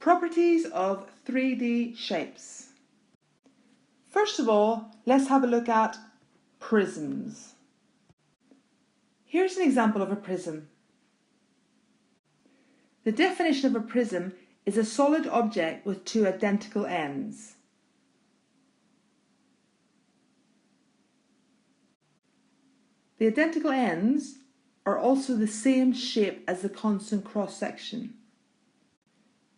Properties of 3D shapes. First of all, let's have a look at prisms. Here's an example of a prism. The definition of a prism is a solid object with two identical ends. The identical ends are also the same shape as the constant cross-section.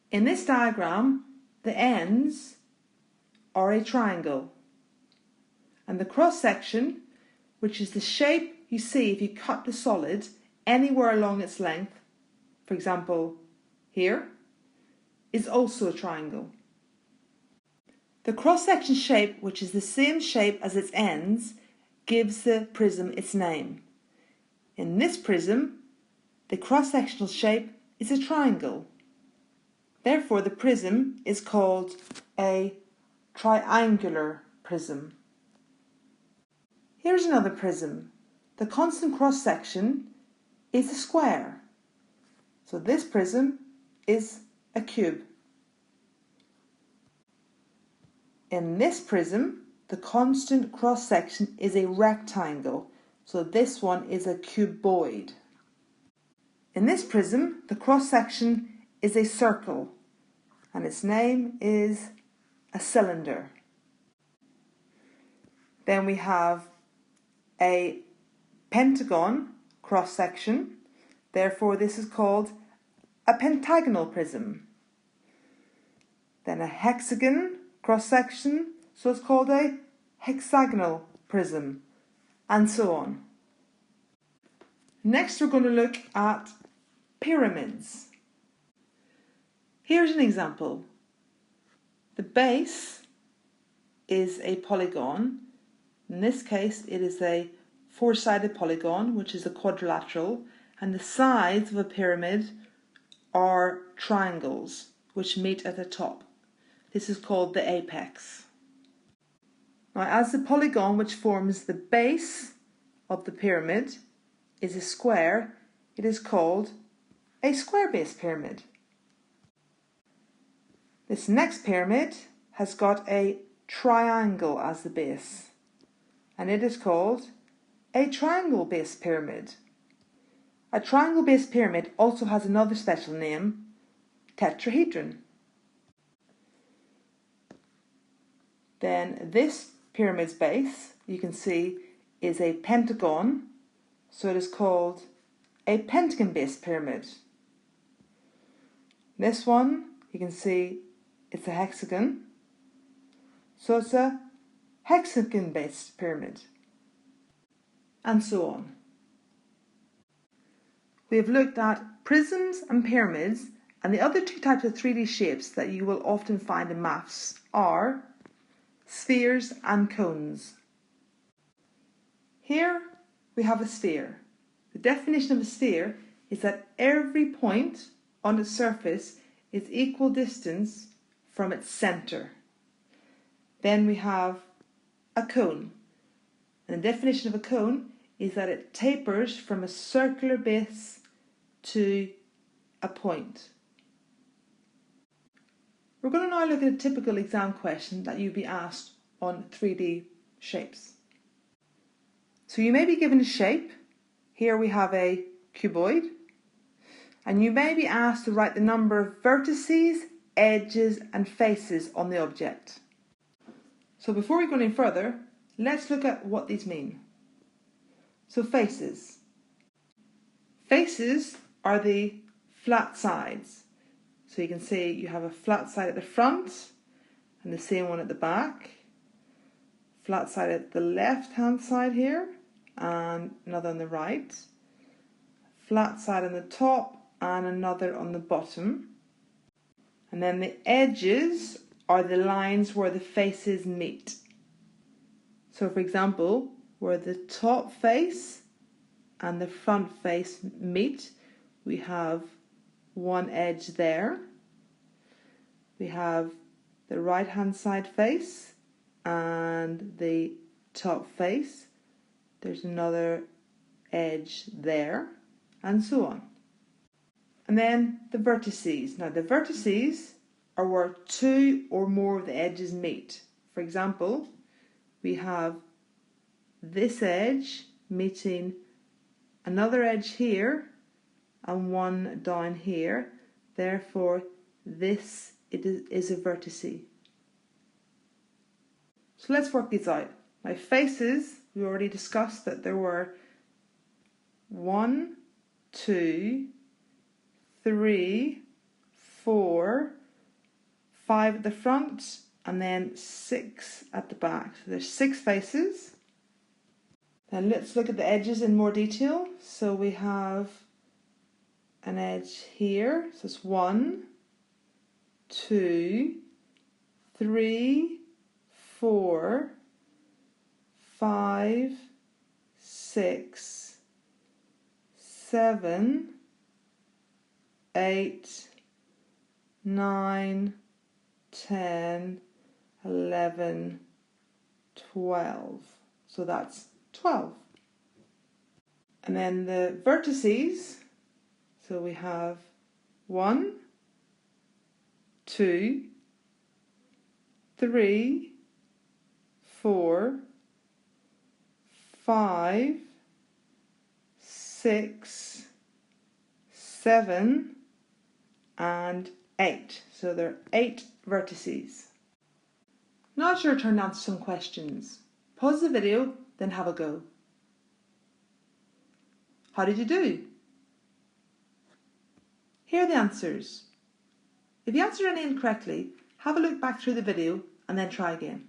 In this diagram, the ends are a triangle, and the cross-section, which is the shape you see if you cut the solid anywhere along its length, for example here, is also a triangle. The cross-section shape, which is the same shape as its ends, gives the prism its name. In this prism, the cross-sectional shape is a triangle. Therefore, the prism is called a triangular prism. Here's another prism. The constant cross-section is a square. So this prism is a cube. In this prism, the constant cross-section is a rectangle. So this one is a cuboid. In this prism, the cross-section is a circle, and its name is a cylinder. Then we have a pentagon cross-section, therefore this is called a pentagonal prism. Then a hexagon cross-section, so it's called a hexagonal prism, and so on. Next we're going to look at pyramids. Here's an example. The base is a polygon. In this case it is a four-sided polygon, which is a quadrilateral, and the sides of a pyramid are triangles which meet at the top. This is called the apex. Now, as the polygon which forms the base of the pyramid is a square, it is called a square-based pyramid. This next pyramid has got a triangle as the base, and it is called a triangle-based pyramid. A triangle-based pyramid also has another special name, tetrahedron. Then this pyramid's base, you can see, is a pentagon, so it is called a pentagon-based pyramid. This one, you can see, it's a hexagon, so it's a hexagon-based pyramid, and so on. We have looked at prisms and pyramids, and the other two types of 3D shapes that you will often find in maths are spheres and cones. Here we have a sphere. The definition of a sphere is that every point on its surface is equal distance from its centre. Then we have a cone. And the definition of a cone is that it tapers from a circular base to a point. We're going to now look at a typical exam question that you'd be asked on 3D shapes. So you may be given a shape. Here we have a cuboid, and you may be asked to write the number of vertices, edges and faces on the object. So before we go any further, let's look at what these mean. So faces. Faces are the flat sides. So you can see you have a flat side at the front and the same one at the back. Flat side at the left hand side here and another on the right. Flat side on the top and another on the bottom. And then the edges are the lines where the faces meet. So for example, where the top face and the front face meet, we have one edge there. We have the right hand side face and the top face. There's another edge there, and so on. And then the vertices. Now the vertices are where two or more of the edges meet. For example, we have this edge meeting another edge here and one down here. Therefore, this is a vertice. So let's work these out. My faces, we already discussed that there were 1, 2, 3, 4, 5 at the front, and then 6 at the back. So there's 6 faces. Then let's look at the edges in more detail. So we have an edge here. So it's 1, 2, 3, 4, 5, 6, 7, 8, 9, 10, 11, 12. So that's 12. And then the vertices, so we have 1, 2, 3, 4, 5, 6, 7, and 8. So there are 8 vertices. Now it's your turn to answer some questions. Pause the video, then have a go. How did you do? Here are the answers. If you answered any incorrectly, have a look back through the video and then try again.